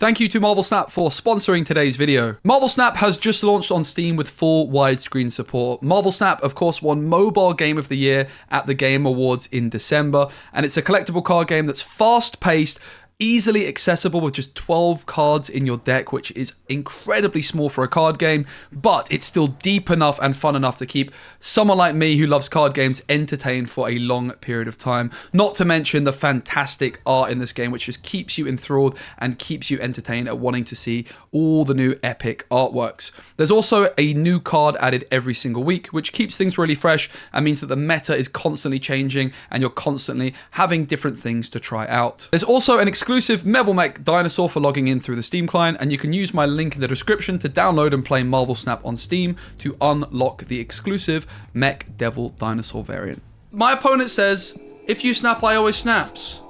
Thank you to Marvel Snap for sponsoring today's video. Marvel Snap has just launched on Steam with full widescreen support. Marvel Snap, of course, won Mobile Game of the Year at the Game Awards in December, and it's a collectible card game that's fast-paced, easily accessible with just 12 cards in your deck, which is incredibly small for a card game, but it's still deep enough and fun enough to keep someone like me who loves card games entertained for a long period of time. Not to mention the fantastic art in this game, which just keeps you enthralled and keeps you entertained at wanting to see all the new epic artworks. There's also a new card added every single week, which keeps things really fresh and means that the meta is constantly changing and you're constantly having different things to try out. There's also an exclusive Metal Mech dinosaur for logging in through the Steam client, and you can use my link in the description to download and play Marvel Snap on Steam to unlock the exclusive Mech Devil dinosaur variant. My opponent says, if you snap, I always snaps.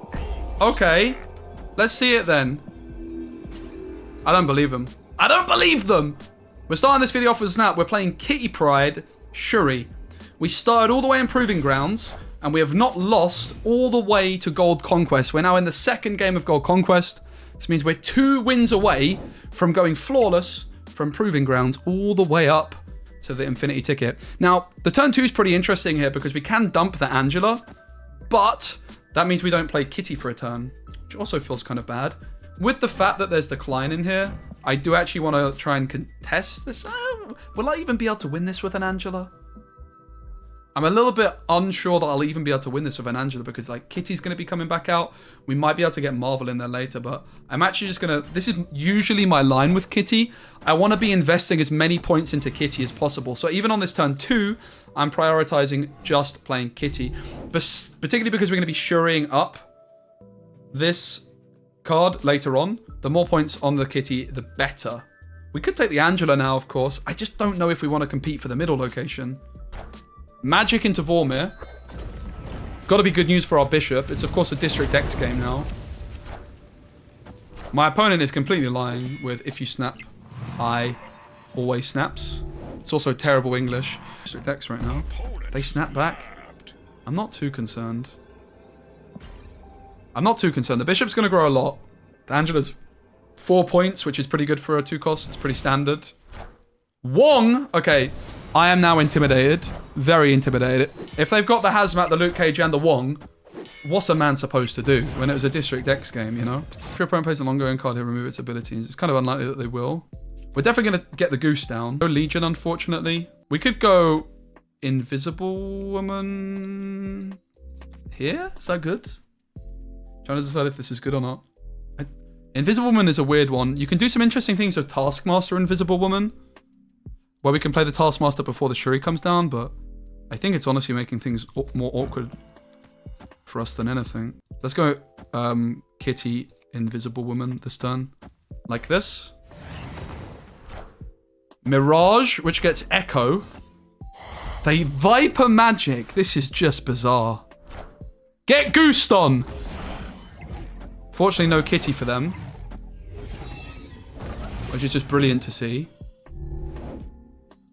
Okay, let's see it then. I don't believe them. I don't believe them! We're starting this video off with a snap. We're playing Kitty Pryde Shuri. We started all the way in Proving Grounds, and we have not lost all the way to Gold Conquest. We're now in the second game of Gold Conquest. This means we're 2 wins away from going flawless from Proving Grounds all the way up to the Infinity Ticket. Now, the turn 2 is pretty interesting here because we can dump the Angela, but that means we don't play Kitty for a turn, which also feels kind of bad. With the fact that there's Decline in here, I do actually want to try and contest this. Will I even be able to win this with an Angela? I'm a little bit unsure that I'll even be able to win this with an Angela because like Kitty's going to be coming back out. We might be able to get Marvel in there later, but I'm actually just going to... This is usually my line with Kitty. I want to be investing as many points into Kitty as possible. So even on this turn 2, I'm prioritizing just playing Kitty. Particularly because we're going to be Shuriing up this card later on. The more points on the Kitty, the better. We could take the Angela now, of course. I just don't know if we want to compete for the middle location. Magic into Vormir. Got to be good news for our Bishop. It's, of course, a District X game now. My opponent is completely lying with if you snap, I always snaps. It's also terrible English. District X right now. They snap back. I'm not too concerned. I'm not too concerned. The Bishop's going to grow a lot. The Angela's 4 points, which is pretty good for a 2 cost. It's pretty standard. Wong! Okay. I am now intimidated. Very intimidated. If they've got the Hazmat, the Luke Cage, and the Wong, what's a man supposed to do when it was a District X game, you know? If your opponent plays a long-going card, he'll remove its abilities. It's kind of unlikely that they will. We're definitely going to get the Goose down. No Legion, unfortunately. We could go Invisible Woman here? Is that good? Trying to decide if this is good or not. Invisible Woman is a weird one. You can do some interesting things with Taskmaster Invisible Woman, where we can play the Taskmaster before the Shuri comes down, but I think it's honestly making things more awkward for us than anything. Let's go Kitty Invisible Woman this turn. Like this. Mirage, which gets Echo. They Viper Magic. This is just bizarre. Get Goosed on! Fortunately, no Kitty for them, which is just brilliant to see.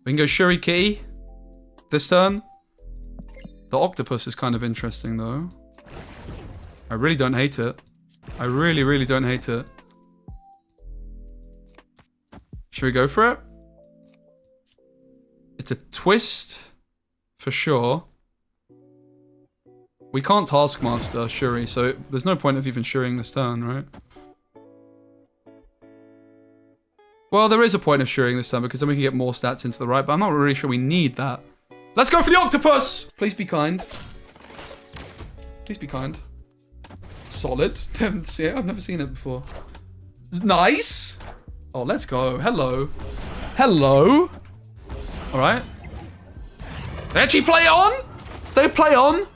We can go Shuri Kitty this turn. The Octopus is kind of interesting, though. I really don't hate it. I really, really don't hate it. Should we go for it? It's a twist, for sure. We can't Taskmaster Shuri, so there's no point of even Shuriing this turn, right? Well, there is a point of Shuriing this turn because then we can get more stats into the right, but I'm not really sure we need that. Let's go for the Octopus! Please be kind. Please be kind. Solid. I've never seen it before. Nice! Oh, let's go. Hello. Hello. Alright. They actually play on? They play on?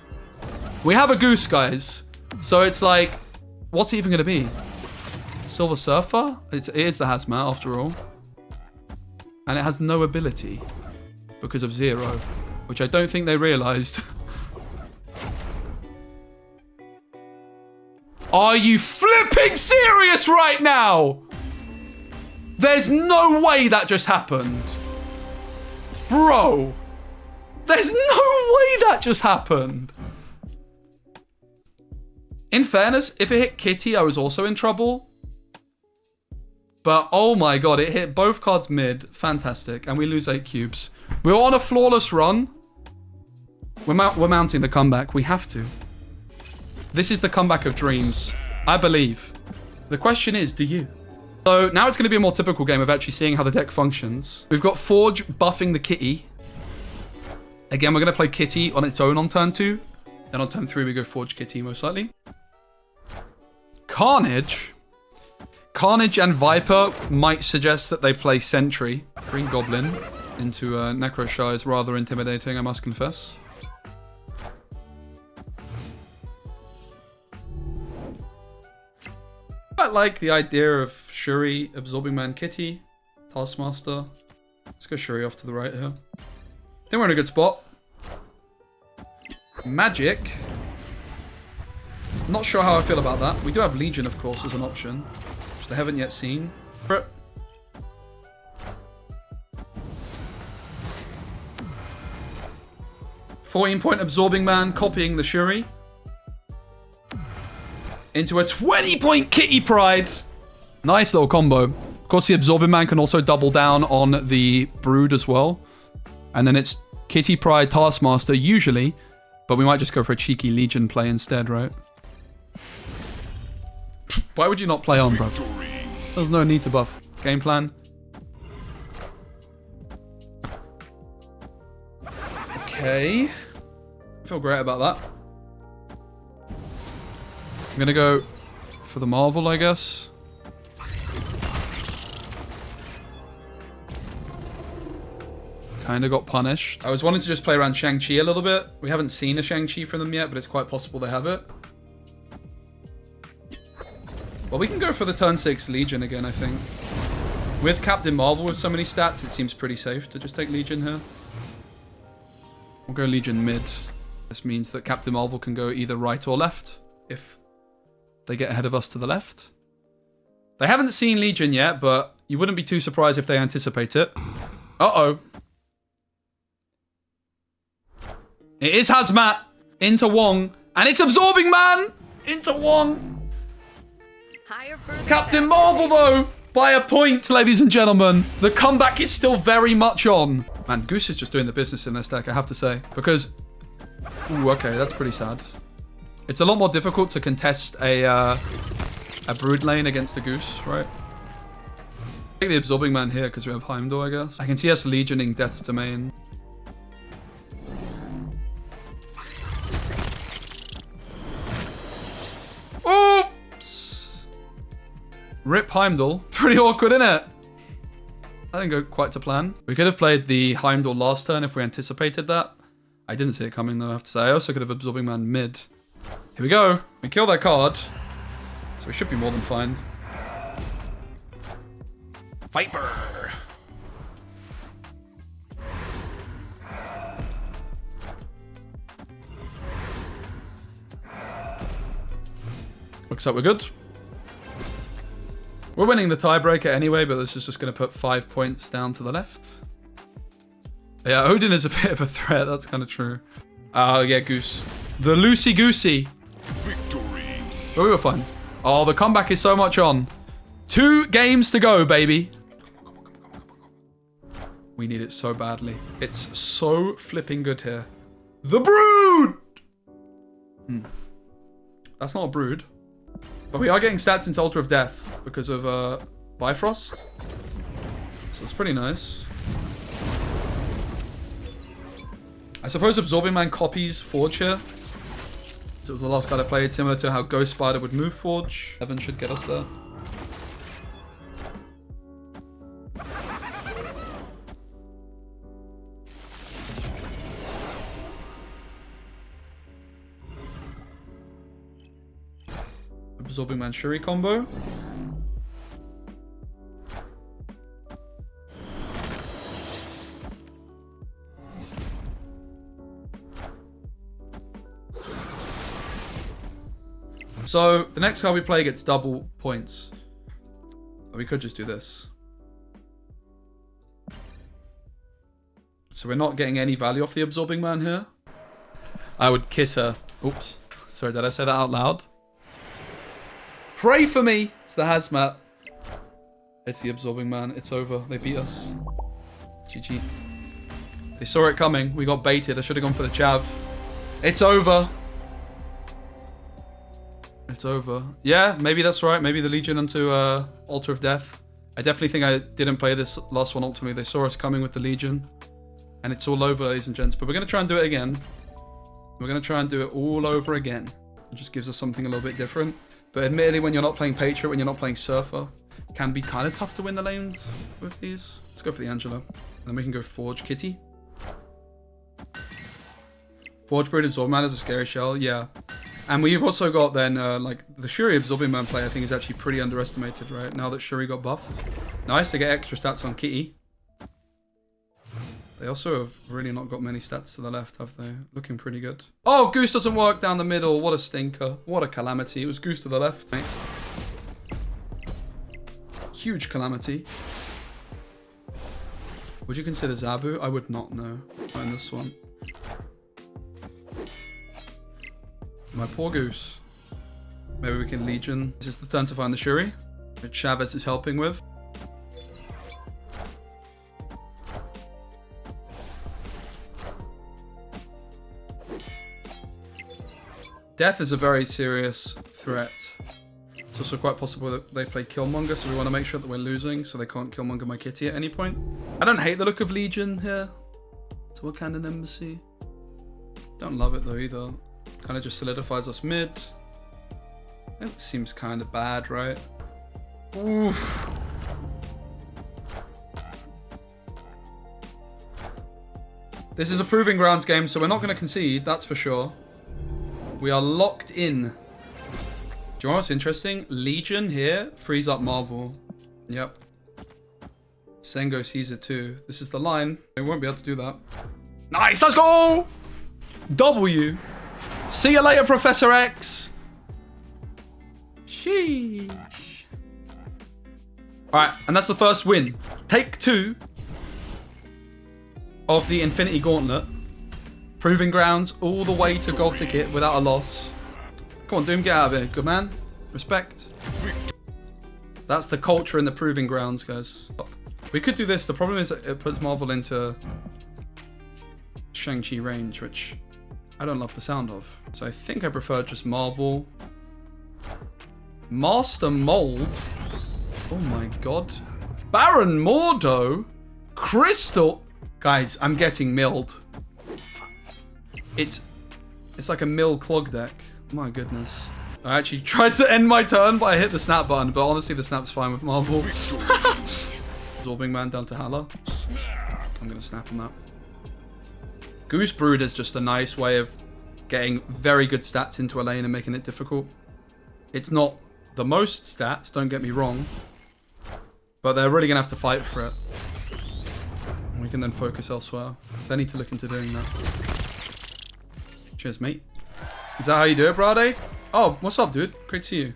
We have a Goose, guys. So it's like, what's it even going to be? Silver Surfer? It is the Hazmat, after all. And it has no ability because of 0, which I don't think they realized. Are you flipping serious right now? There's no way that just happened. Bro. There's no way that just happened. In fairness, if it hit Kitty, I was also in trouble. But oh my god, it hit both cards mid. Fantastic. And we lose 8 cubes. We're on a flawless run. We're mounting the comeback. We have to. This is the comeback of dreams. I believe. The question is, do you? So now it's going to be a more typical game of actually seeing how the deck functions. We've got Forge buffing the Kitty. Again, we're going to play Kitty on its own on turn 2. Then on turn 3, we go Forge Kitty most likely. Carnage. Carnage and Viper might suggest that they play Sentry. Green Goblin into Necro Shah is rather intimidating, I must confess. I like the idea of Shuri, Absorbing Man, Kitty, Taskmaster. Let's go Shuri off to the right here. I think we're in a good spot. Magic. Not sure how I feel about that. We do have Legion, of course, as an option, which they haven't yet seen. 14-point Absorbing Man, copying the Shuri. Into a 20-point Kitty Pryde. Nice little combo. Of course, the Absorbing Man can also double down on the Brood as well. And then it's Kitty Pryde, Taskmaster, usually. But we might just go for a cheeky Legion play instead, right? Why would you not play on, bro? There's no need to buff. Game plan. Okay. I feel great about that. I'm gonna go for the Marvel, I guess. Kinda got punished. I was wanting to just play around Shang-Chi a little bit. We haven't seen a Shang-Chi from them yet, but it's quite possible they have it. Well, we can go for the turn 6 Legion again, I think. With Captain Marvel with so many stats, it seems pretty safe to just take Legion here. We'll go Legion mid. This means that Captain Marvel can go either right or left if they get ahead of us to the left. They haven't seen Legion yet, but you wouldn't be too surprised if they anticipate it. Uh-oh. It is Hazmat into Wong, and it's Absorbing Man into Wong. Captain Marvel, though, by a point, ladies and gentlemen. The comeback is still very much on. Man, Goose is just doing the business in this deck, I have to say. Because... Ooh, okay, that's pretty sad. It's a lot more difficult to contest a Brood lane against a Goose, right? Take the Absorbing Man here because we have Heimdall, I guess. I can see us Legioning Death's Domain. Oops! Rip Heimdall. Pretty awkward, innit? That didn't go quite to plan. We could have played the Heimdall last turn if we anticipated that. I didn't see it coming, though, I have to say. I also could have Absorbing Man mid. Here we go. We kill that card. So we should be more than fine. Viper. Looks like we're good. We're winning the tiebreaker anyway, but this is just going to put 5 points down to the left. Yeah, Odin is a bit of a threat. That's kind of true. Oh, yeah, Goose. The loosey-goosey. Victory. But we were fine. Oh, the comeback is so much on. 2 games to go, baby. Come on. We need it so badly. It's so flipping good here. The Brood! That's not a Brood. But we are getting stats into Altar of Death because of Bifrost. So it's pretty nice. I suppose Absorbing Man copies Forge here. So it was the last card I played, similar to how Ghost Spider would move Forge. Evan should get us there. Absorbing Man Shuri combo. So, the next card we play gets double points. Or we could just do this. So we're not getting any value off the Absorbing Man here. I would kiss her. Oops. Sorry, did I say that out loud? Pray for me. It's the Hazmat. It's the absorbing man. It's over. They beat us. GG. They saw it coming. We got baited. I should have gone for the chav. It's over. It's over. Yeah, maybe that's right. Maybe the Legion onto Altar of Death. I definitely think I didn't play this last one ultimately. They saw us coming with the Legion. And it's all over, ladies and gents. But we're going to try and do it again. We're going to try and do it all over again. It just gives us something a little bit different. But admittedly, when you're not playing Patriot, when you're not playing Surfer, it can be kind of tough to win the lanes with these. Let's go for the Angela. And then we can go Forge Kitty. Forge Brood Absorb Man is a scary shell, yeah. And we've also got then, like, the Shuri Absorbing Man play, I think, is actually pretty underestimated, right? Now that Shuri got buffed. Nice to get extra stats on Kitty. They also have really not got many stats to the left, have they? Looking pretty good. Oh, Goose doesn't work down the middle. What a stinker. What a calamity. It was Goose to the left, mate. Huge calamity. Would you consider Zabu? I would not know. Find this one. My poor Goose. Maybe we can Legion. This is the turn to find the Shuri, which Chavez is helping with. Death is a very serious threat. It's also quite possible that they play Killmonger, so we want to make sure that we're losing so they can't Killmonger my kitty at any point. I don't hate the look of Legion here. To Wakandan Embassy. Don't love it though either. Kind of just solidifies us mid. It seems kind of bad, right? Oof. This is a proving grounds game, so we're not going to concede, that's for sure. We are locked in. Do you know what's interesting? Legion here frees up Marvel. Yep. Sengo sees it too. This is the line. They won't be able to do that. Nice, let's go! W. See you later, Professor X. Sheesh. Alright, and that's the first win. Take 2 of the Infinity Gauntlet. Proving grounds all the way to gold ticket without a loss. Come on, Doom, get out of here. Good man. Respect. That's the culture in the proving grounds, guys. We could do this. The problem is it puts Marvel into Shang-Chi range, which I don't love the sound of. So I think I prefer just Marvel. Master Mold. Oh my god. Baron Mordo. Crystal. Guys, I'm getting milled. It's like a mill clog deck. My goodness. I actually tried to end my turn, but I hit the snap button. But honestly, the snap's fine with Marvel. Absorbing Man down to Hala. I'm going to snap on that. Goose Brood is just a nice way of getting very good stats into a lane and making it difficult. It's not the most stats, don't get me wrong. But they're really going to have to fight for it. And we can then focus elsewhere. They need to look into doing that. Cheers, mate. Is that how you do it, Brade? Oh, what's up, dude? Great to see you.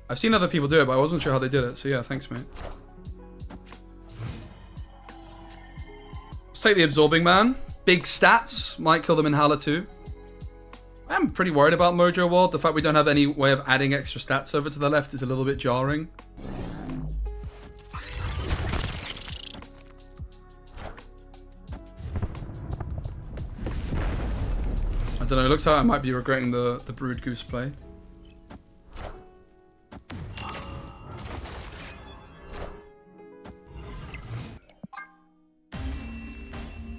I've seen other people do it, but I wasn't sure how they did it. So yeah, thanks, mate. Let's take the Absorbing Man. Big stats. Might kill them in Hala too. I'm pretty worried about Mojo World. The fact we don't have any way of adding extra stats over to the left is a little bit jarring. I don't know, it looks like I might be regretting the Brood Goose play.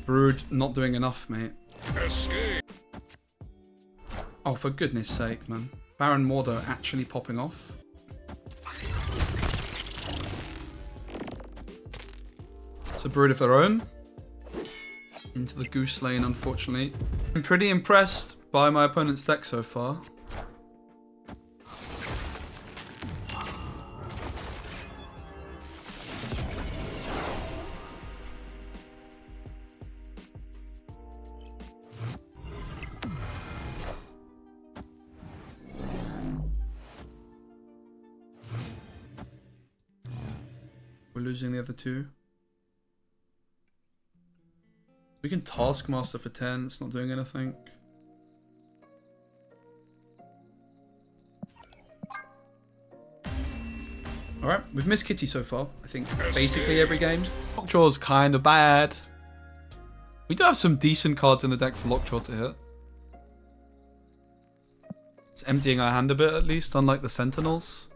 Brood not doing enough, mate. Escape. Oh, for goodness sake, man. Baron Mordo actually popping off. It's a Brood of their own. Into the Goose lane, unfortunately. I'm pretty impressed by my opponent's deck so far. We're losing the other two. We can Taskmaster for 10, it's not doing anything. All right, we've missed Kitty so far. I think basically every game. Lockjaw's kind of bad. We do have some decent cards in the deck for Lockjaw to hit. It's emptying our hand a bit at least, unlike the Sentinels.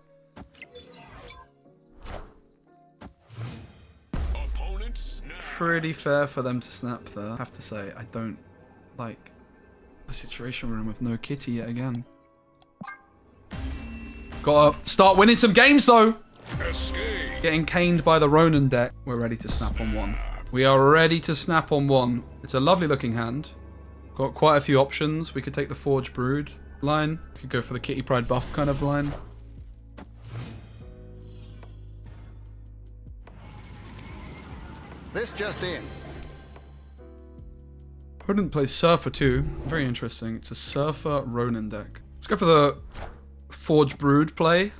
Pretty fair for them to snap there. I have to say, I don't like the situation we're in with no Kitty yet again. Gotta start winning some games though. Escape. Getting caned by the Ronin deck. We're ready to snap on one. We are ready to snap on one. It's a lovely looking hand. Got quite a few options. We could take the Forge Brood line. We could go for the Kitty Pryde buff kind of line. This just in. Opponent plays Surfer too. Very interesting. It's a Surfer Ronin deck. Let's go for the Forge Brood play.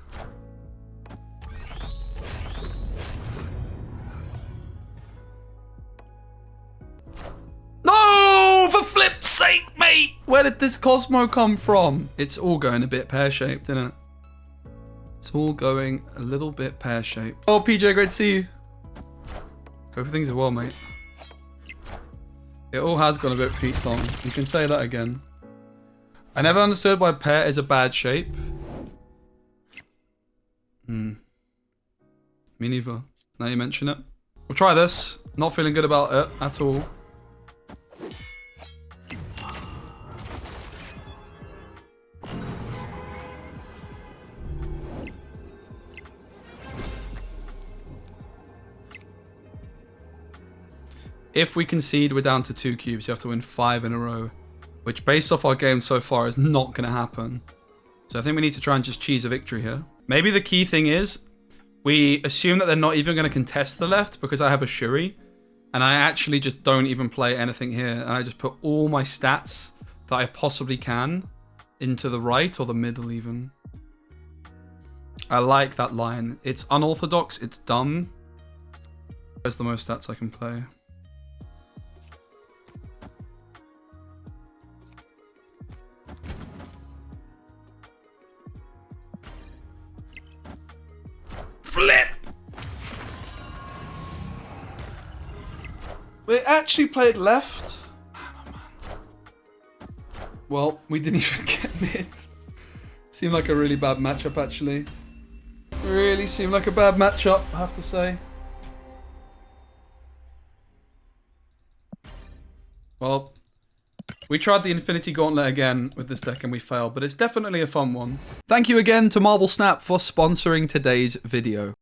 No! For flip's sake, mate! Where did this Cosmo come from? It's all going a bit pear-shaped, isn't it? It's all going a little bit pear-shaped. Oh, PJ, great to see you. Hope things are well, mate. It all has gone a bit peaked on. You can say that again. I never understood why pear is a bad shape. Me neither. Now you mention it. We'll try this. Not feeling good about it at all. If we concede, we're down to 2 cubes. You have to win 5 in a row, which based off our game so far is not going to happen. So I think we need to try and just cheese a victory here. Maybe the key thing is we assume that they're not even going to contest the left because I have a Shuri, and I actually just don't even play anything here, and I just put all my stats that I possibly can into the right or the middle even. I like that line. It's unorthodox, it's dumb. There's the most stats I can play. Flip! They actually played left. Man, oh man. Well, we didn't even get mid. Seemed like a really bad matchup, actually. Really seemed like a bad matchup, I have to say. Well, we tried the Infinity Gauntlet again with this deck and we failed, but it's definitely a fun one. Thank you again to Marvel Snap for sponsoring today's video.